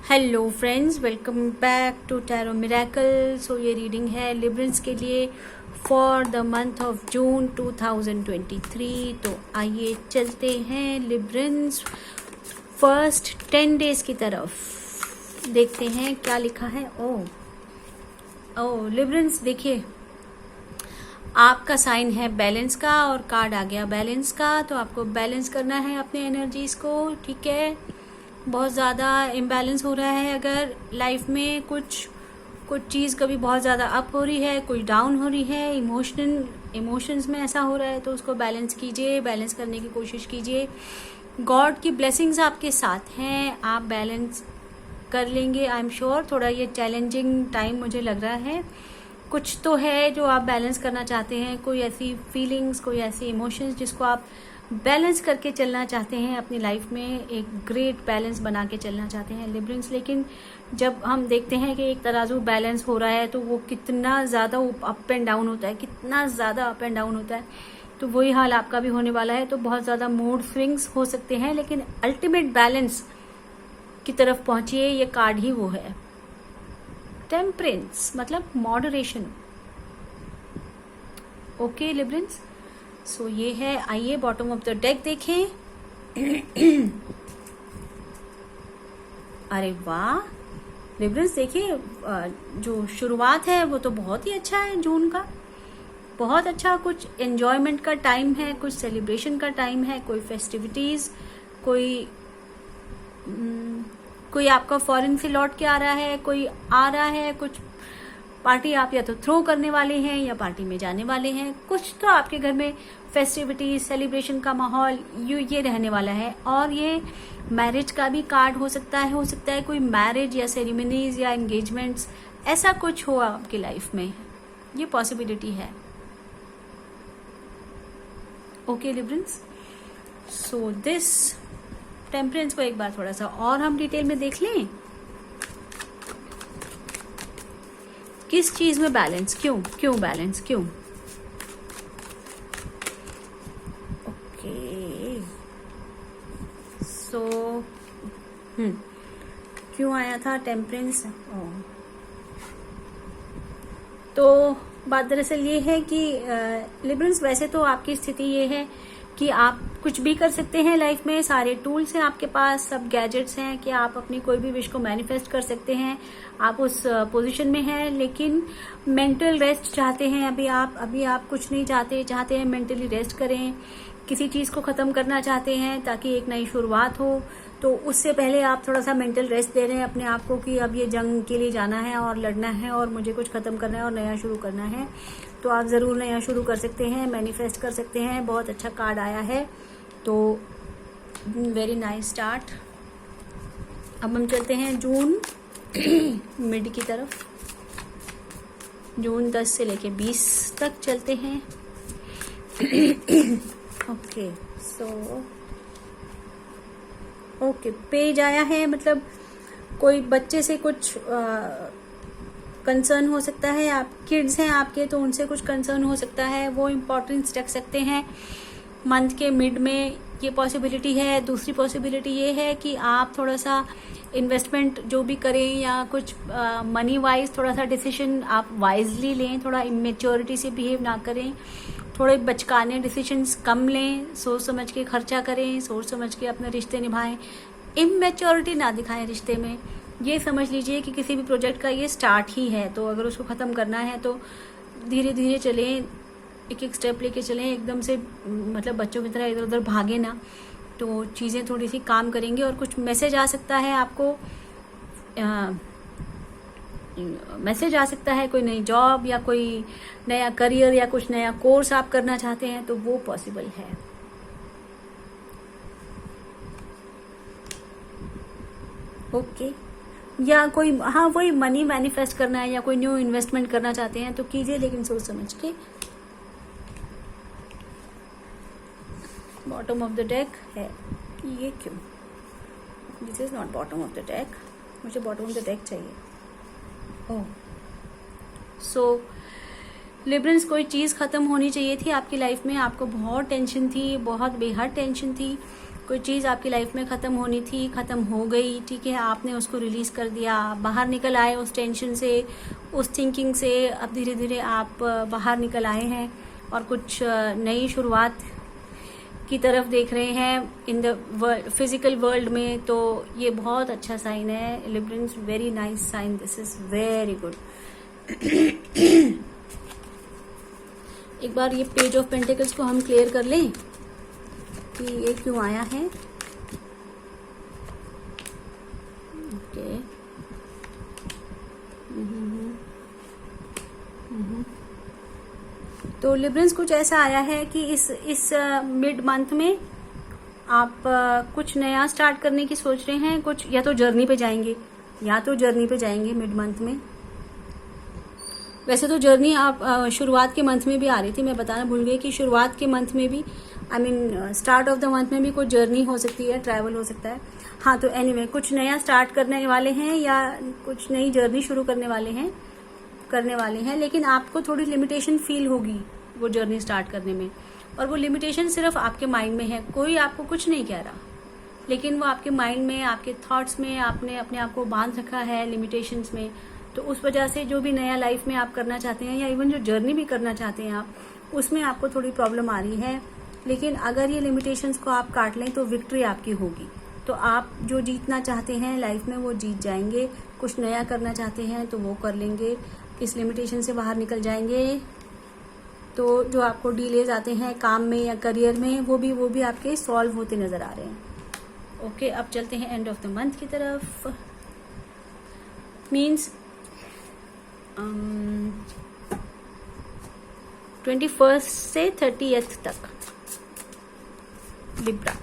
Hello friends, welcome back to tarot miracle. So ये reading है Librans के लिए for the month of June 2023। तो आइए चलते हैं लिब्रेंस फर्स्ट 10 डेज की तरफ। देखते हैं क्या लिखा है। ओ लिब्रेंस, देखिए आपका साइन है बैलेंस का और कार्ड आ गया बैलेंस का। तो आपको बैलेंस करना है अपने एनर्जीज को, ठीक है। बहुत ज़्यादा इम्बैलेंस हो रहा है, अगर लाइफ में कुछ चीज़ कभी बहुत ज़्यादा अप हो रही है, कोई डाउन हो रही है, इमोशंस में ऐसा हो रहा है, तो उसको बैलेंस कीजिए, बैलेंस करने की कोशिश कीजिए। गॉड की ब्लेसिंग्स आपके साथ हैं, आप बैलेंस कर लेंगे आई एम श्योर। थोड़ा ये चैलेंजिंग टाइम मुझे लग रहा है, कुछ तो है जो आप बैलेंस करना चाहते हैं, कोई ऐसी फीलिंग्स, कोई ऐसी इमोशंस जिसको आप बैलेंस करके चलना चाहते हैं अपनी लाइफ में, एक ग्रेट बैलेंस बना के चलना चाहते हैं लिब्रेंस। लेकिन जब हम देखते हैं कि एक तराजू बैलेंस हो रहा है तो वो कितना ज़्यादा अप एंड डाउन होता है, कितना ज़्यादा अप एंड डाउन होता है, तो वही हाल आपका भी होने वाला है। तो बहुत ज़्यादा मूड स्विंग्स हो सकते हैं, लेकिन अल्टीमेट बैलेंस की तरफ पहुंचिए, ये कार्ड ही वो है। टेम्परेंस मतलब मॉडरेशन। ओके लिब्रेंस, सो ये है। आइए बॉटम ऑफ द डेक देखें। अरे वाह लिब्रेंस, देखिए जो शुरुआत है वो तो बहुत ही अच्छा है जून का, बहुत अच्छा। कुछ एंजॉयमेंट का टाइम है, कुछ सेलिब्रेशन का टाइम है, कोई फेस्टिविटीज, कोई आपका फॉरेन से लौट के आ रहा है, कोई आ रहा है, कुछ पार्टी आप या तो थ्रो करने वाले हैं या पार्टी में जाने वाले हैं, कुछ तो आपके घर में फेस्टिविटी सेलिब्रेशन का माहौल ये रहने वाला है। और ये मैरिज का भी कार्ड हो सकता है कोई मैरिज या सेरेमनीज या एंगेजमेंट्स, ऐसा कुछ हो आपकी लाइफ में, ये पॉसिबिलिटी है। Okay Librans, so this temperance को एक बार थोड़ा सा और हम डिटेल में देख लें। किस चीज में बैलेंस, क्यों बैलेंस, क्यों? ओके सो क्यों आया था टेम्परेंस? तो बात दरअसल ये है कि लिब्रेंस, वैसे तो आपकी स्थिति ये है कि आप कुछ भी कर सकते हैं लाइफ में, सारे टूल्स हैं आपके पास, सब गैजेट्स हैं कि आप अपनी कोई भी विश को मैनिफेस्ट कर सकते हैं, आप उस पोजीशन में हैं। लेकिन मेंटल रेस्ट चाहते हैं अभी आप कुछ नहीं चाहते हैं मेंटली रेस्ट करें, किसी चीज को खत्म करना चाहते हैं ताकि एक नई शुरुआत हो। तो उससे पहले आप थोड़ा सा मेंटल रेस्ट दे रहे हैं अपने आप को कि अब ये जंग के लिए जाना है और लड़ना है और मुझे कुछ खत्म करना है और नया शुरू करना है। तो आप जरूर नया शुरू कर सकते हैं, मैनिफेस्ट कर सकते हैं। बहुत अच्छा कार्ड आया है, तो वेरी नाइस स्टार्ट। अब हम चलते हैं जून मिड की तरफ। जून 10 से लेके 20 तक चलते हैं। ओके सो ओके पेज आया है, मतलब कोई बच्चे से कुछ कंसर्न हो सकता है, आप किड्स हैं आपके तो उनसे कुछ कंसर्न हो सकता है, वो इम्पोर्टेंस रख सकते हैं मंथ के मिड में, ये पॉसिबिलिटी है। दूसरी पॉसिबिलिटी ये है कि आप थोड़ा सा इन्वेस्टमेंट जो भी करें या कुछ मनी वाइज थोड़ा सा डिसीजन आप वाइजली लें, थोड़ा इमेच्योरिटी से बिहेव ना करें, थोड़े बचकाने डिसीजंस कम लें, सोच समझ के खर्चा करें, सोच समझ के अपने रिश्ते निभाएं, इमेच्योरिटी ना दिखाएं रिश्ते में। ये समझ लीजिए कि किसी भी प्रोजेक्ट का ये स्टार्ट ही है, तो अगर उसको ख़त्म करना है तो धीरे धीरे चलें, एक एक स्टेप लेके चलें, एकदम से मतलब बच्चों की तरह इधर उधर भागे ना, तो चीज़ें थोड़ी सी काम करेंगे। और कुछ मैसेज आ सकता है आपको, मैसेज आ सकता है, कोई नई जॉब या कोई नया करियर या कुछ नया कोर्स आप करना चाहते हैं तो वो पॉसिबल है। ओके या कोई वही मनी मैनिफेस्ट करना है या कोई न्यू इन्वेस्टमेंट करना चाहते हैं तो कीजिए, लेकिन सोच समझ के। बॉटम ऑफ द डेक है ये, क्यों? This is not bottom of the deck, मुझे बॉटम ऑफ द डेक चाहिए। ओह सो लिब्रेंस, कोई चीज़ ख़त्म होनी चाहिए थी आपकी लाइफ में, आपको बहुत टेंशन थी, बहुत बेहद टेंशन थी, कोई चीज़ आपकी लाइफ में ख़त्म होनी थी, ख़त्म हो गई, ठीक है, आपने उसको रिलीज़ कर दिया, बाहर निकल आए उस टेंशन से, उस थिंकिंग से। अब धीरे धीरे आप बाहर निकल आए हैं और कुछ नई शुरुआत की तरफ देख रहे हैं in the world, physical world में। तो ये बहुत अच्छा साइन है Librans, very nice sign, this is very good. एक बार ये पेज ऑफ पेंटिकल्स को हम क्लियर कर लें कि ये क्यों आया है। ओके, तो लिब्रेंस कुछ ऐसा आया है कि इस मिड मंथ में आप कुछ नया स्टार्ट करने की सोच रहे हैं। कुछ या तो जर्नी पे जाएंगे मिड मंथ में। वैसे तो जर्नी आप शुरुआत के मंथ में भी आ रही थी, मैं बताना भूल गई कि शुरुआत के मंथ में भी, स्टार्ट ऑफ द मंथ में भी कुछ जर्नी हो सकती है, ट्रैवल हो सकता है। हाँ, तो एनीवे कुछ नया स्टार्ट करने वाले हैं या कुछ नई जर्नी शुरू करने वाले हैं, लेकिन आपको थोड़ी लिमिटेशन फील होगी वो जर्नी स्टार्ट करने में। और वो लिमिटेशन सिर्फ आपके माइंड में है, कोई आपको कुछ नहीं कह रहा, लेकिन वो आपके माइंड में, आपके थॉट्स में आपने अपने आप को बांध रखा है लिमिटेशंस में। तो उस वजह से जो भी नया लाइफ में आप करना चाहते हैं या इवन जो जर्नी भी करना चाहते हैं आप, उसमें आपको थोड़ी प्रॉब्लम आ रही है। लेकिन अगर ये लिमिटेशंस को आप काट लें तो विक्ट्री आपकी होगी। तो आप जो जीतना चाहते हैं लाइफ में वो जीत जाएंगे। कुछ नया करना चाहते हैं तो वो कर लेंगे, इस लिमिटेशन से बाहर निकल जाएंगे। तो जो आपको डिलेज आते हैं काम में या करियर में, वो भी आपके सॉल्व होते नजर आ रहे हैं। ओके, अब चलते हैं एंड ऑफ द मंथ की तरफ। मीन्स 21 से 30th तक लिब्रा।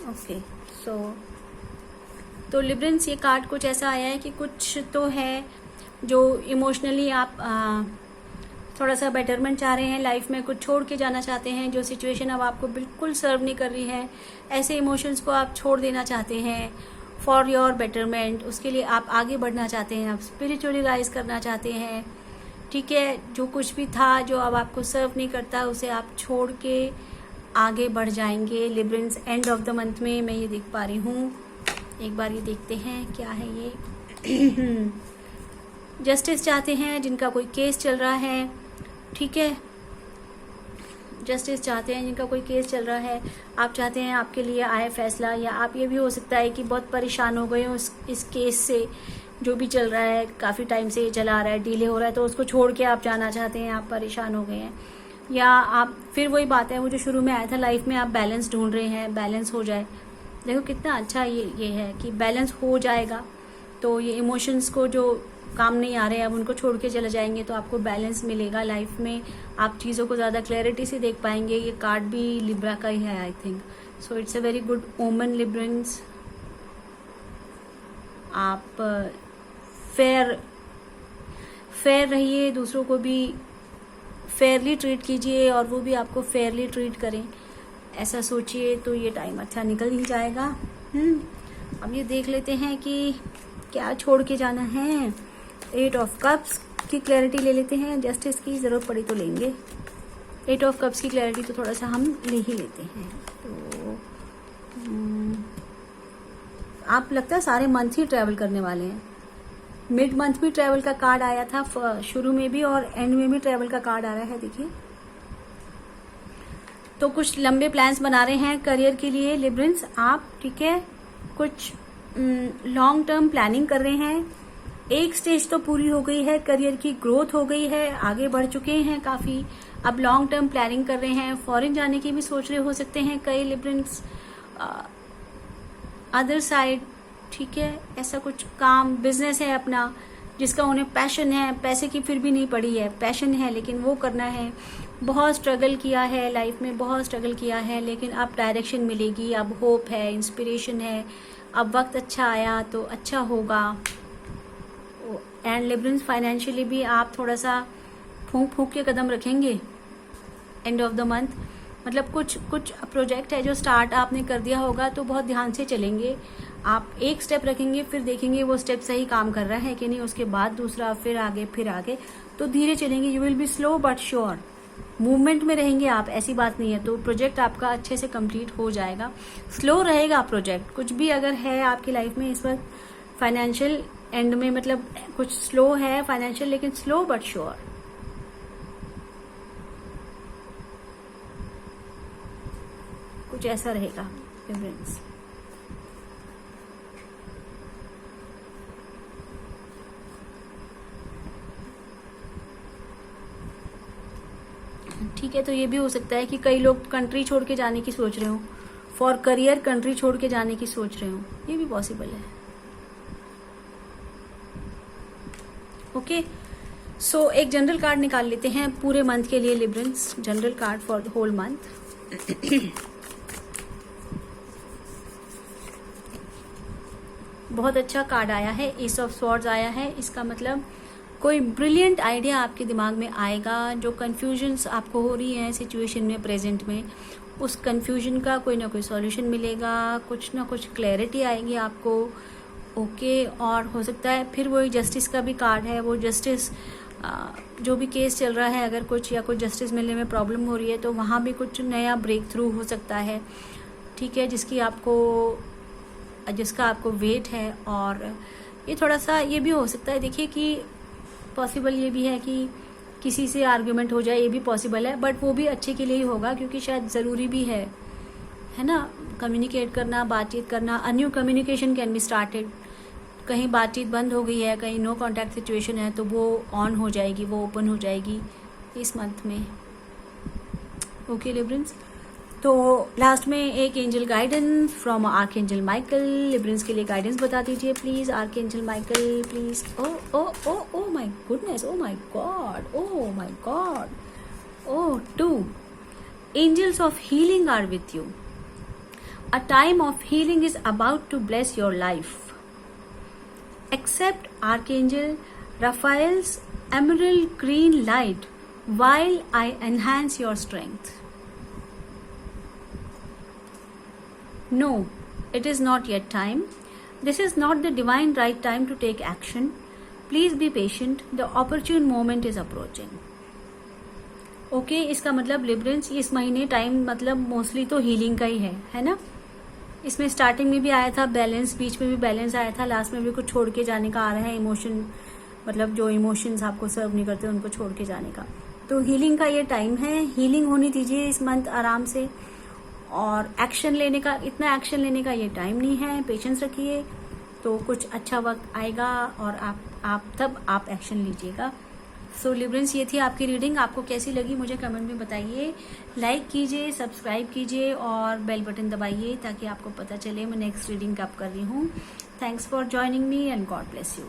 ओके, तो लिब्रेंस ये कार्ड कुछ ऐसा आया है कि कुछ तो है जो इमोशनली आप थोड़ा सा बेटरमेंट चाह रहे हैं लाइफ में, कुछ छोड़ के जाना चाहते हैं। जो सिचुएशन अब आपको बिल्कुल सर्व नहीं कर रही है, ऐसे इमोशंस को आप छोड़ देना चाहते हैं फॉर योर बेटरमेंट। उसके लिए आप आगे बढ़ना चाहते हैं, आप स्पिरिचुअली राइज करना चाहते हैं, ठीक है। जो कुछ भी था जो अब आपको सर्व नहीं करता, उसे आप छोड़ के आगे बढ़ जाएंगे Librans end of the month में। मैं ये देख पा रही हूँ। एक बार ये देखते हैं क्या है ये। जस्टिस चाहते हैं जिनका कोई केस चल रहा है, ठीक है, जस्टिस चाहते हैं जिनका कोई केस चल रहा है। आप चाहते हैं आपके लिए आए फैसला, या आप ये भी हो सकता है कि बहुत परेशान हो गए हो इस केस से, जो भी चल रहा है, काफ़ी टाइम से चला आ रहा है, डिले हो रहा है, तो उसको छोड़ के आप जाना चाहते हैं, आप परेशान हो गए हैं। या आप फिर वही बात है वो जो शुरू में आया था, लाइफ में आप बैलेंस ढूंढ रहे हैं, बैलेंस हो जाए। देखो कितना अच्छा ये है कि बैलेंस हो जाएगा। तो ये इमोशंस को जो काम नहीं आ रहे हैं अब उनको छोड़ के चले जाएंगे, तो आपको बैलेंस मिलेगा लाइफ में। आप चीज़ों को ज़्यादा क्लैरिटी से देख पाएंगे। ये कार्ड भी लिब्रा का ही है I think, so it's a very good ओमन लिब्रेंस। आप फेयर रहिए, दूसरों को भी फेयरली ट्रीट कीजिए और वो भी आपको फेयरली ट्रीट करें, ऐसा सोचिए, तो ये टाइम अच्छा निकल ही जाएगा। अब ये देख लेते हैं कि क्या छोड़ के जाना है। 8 ऑफ कप्स की क्लैरिटी ले लेते हैं, जस्टिस की ज़रूरत पड़ी तो लेंगे। 8 ऑफ कप्स की क्लैरिटी तो थोड़ा सा हम ले ही लेते हैं। तो आप लगता है सारे मंथ ही ट्रैवल करने वाले हैं। मिड मंथ भी ट्रैवल का कार्ड आया था, शुरू में भी और एंड में भी ट्रैवल का कार्ड आ रहा है, देखिए। तो कुछ लंबे प्लान्स बना रहे हैं करियर के लिए लिब्रेंस आप, ठीक है। कुछ लॉन्ग टर्म प्लानिंग कर रहे हैं। एक स्टेज तो पूरी हो गई है, करियर की ग्रोथ हो गई है, आगे बढ़ चुके हैं काफी। अब लॉन्ग टर्म प्लानिंग कर रहे हैं, फॉरेन जाने की भी सोच रहे हो सकते हैं कई लिब्रेंस। अदर साइड, ठीक है, ऐसा कुछ काम बिजनेस है अपना जिसका उन्हें पैशन है, पैसे की फिर भी नहीं पड़ी है, पैशन है लेकिन वो करना है। बहुत स्ट्रगल किया है लाइफ में, बहुत स्ट्रगल किया है, लेकिन अब डायरेक्शन मिलेगी, अब होप है, इंस्पिरेशन है, अब वक्त अच्छा आया तो अच्छा होगा। एंड लिब्रेंस फाइनेंशियली भी आप थोड़ा सा फूंक के कदम रखेंगे एंड ऑफ द मंथ, मतलब कुछ कुछ प्रोजेक्ट है जो स्टार्ट आपने कर दिया होगा तो बहुत ध्यान से चलेंगे। आप एक स्टेप रखेंगे, फिर देखेंगे वो स्टेप सही काम कर रहा है कि नहीं, उसके बाद दूसरा, फिर आगे, तो धीरे चलेंगे। You will be slow but sure, movement में रहेंगे आप, ऐसी बात नहीं है। तो प्रोजेक्ट आपका अच्छे से कंप्लीट हो जाएगा। स्लो रहेगा प्रोजेक्ट, कुछ भी अगर है आपकी लाइफ में इस वक्त फाइनेंशियल एंड में, मतलब कुछ स्लो है फाइनेंशियल, लेकिन स्लो बट श्योर। कुछ ऐसा रहेगा डिफरेंस। ठीक है, तो ये भी हो सकता है कि कई लोग कंट्री छोड़ के जाने की सोच रहे हो, फॉर करियर कंट्री छोड़ के जाने की सोच रहे हो, ये भी पॉसिबल है। ओके, सो एक जनरल कार्ड निकाल लेते हैं पूरे मंथ के लिए Librans, general card for the whole month. बहुत अच्छा कार्ड आया है, एस ऑफ स्वॉर्ड्स आया है। इसका मतलब कोई ब्रिलियंट आइडिया आपके दिमाग में आएगा। जो कंफ्यूजन्स आपको हो रही हैं सिचुएशन में, प्रेजेंट में, उस कंफ्यूजन का कोई ना कोई सॉल्यूशन मिलेगा, कुछ ना कुछ क्लैरिटी आएगी आपको। ओके, और हो सकता है फिर वही जस्टिस का भी कार्ड है, वो जस्टिस जो भी केस चल रहा है, अगर कुछ या कुछ जस्टिस मिलने में प्रॉब्लम हो रही है तो वहाँ भी कुछ नया ब्रेक थ्रू हो सकता है। ठीक है, जिसका आपको वेट है। और ये थोड़ा सा ये भी हो सकता है, देखिए कि पॉसिबल ये भी है कि किसी से आर्ग्यूमेंट हो जाए, ये भी पॉसिबल है, बट वो भी अच्छे के लिए ही होगा, क्योंकि शायद ज़रूरी भी है ना, कम्युनिकेट करना, बातचीत करना। A new communication can be started. कहीं बातचीत बंद हो गई है, कहीं नो कॉन्टैक्ट सिचुएशन है, तो वो ऑन हो जाएगी, वो ओपन हो जाएगी इस मंथ में। ओके लिब्रेंस, तो लास्ट में एक angel guidance from archangel Michael. Librans के लिए गाइडेंस बता दीजिए please, archangel Michael please. Oh oh oh oh my goodness, oh my god, oh my god, oh 2 angels of healing are with you. A time of healing is about to bless your life. Accept Archangel Raphael's emerald green light while I enhance your strength. No, it is not yet time. This is not the divine right time to take action. Please be patient. The opportune moment is approaching. Okay, इसका मतलब Librans इस महीने time मतलब mostly तो healing का ही है ना। इसमें स्टार्टिंग में भी आया था बैलेंस, बीच में भी बैलेंस आया था, लास्ट में भी कुछ छोड़ के जाने का आ रहा है, इमोशन, मतलब जो इमोशंस आपको सर्व नहीं करते उनको छोड़ के जाने का। तो हीलिंग का ये टाइम है, हीलिंग होनी दीजिए इस मंथ आराम से। और एक्शन लेने का, इतना एक्शन लेने का ये टाइम नहीं है, पेशेंस रखिए, तो कुछ अच्छा वक्त आएगा और आप एक्शन लीजिएगा। सो लिब्रेंस, ये थी आपकी रीडिंग। आपको कैसी लगी मुझे कमेंट में बताइए, लाइक कीजिए, सब्सक्राइब कीजिए और बेल बटन दबाइए ताकि आपको पता चले मैं नेक्स्ट रीडिंग कब कर रही हूँ। Thanks for joining me and God bless you.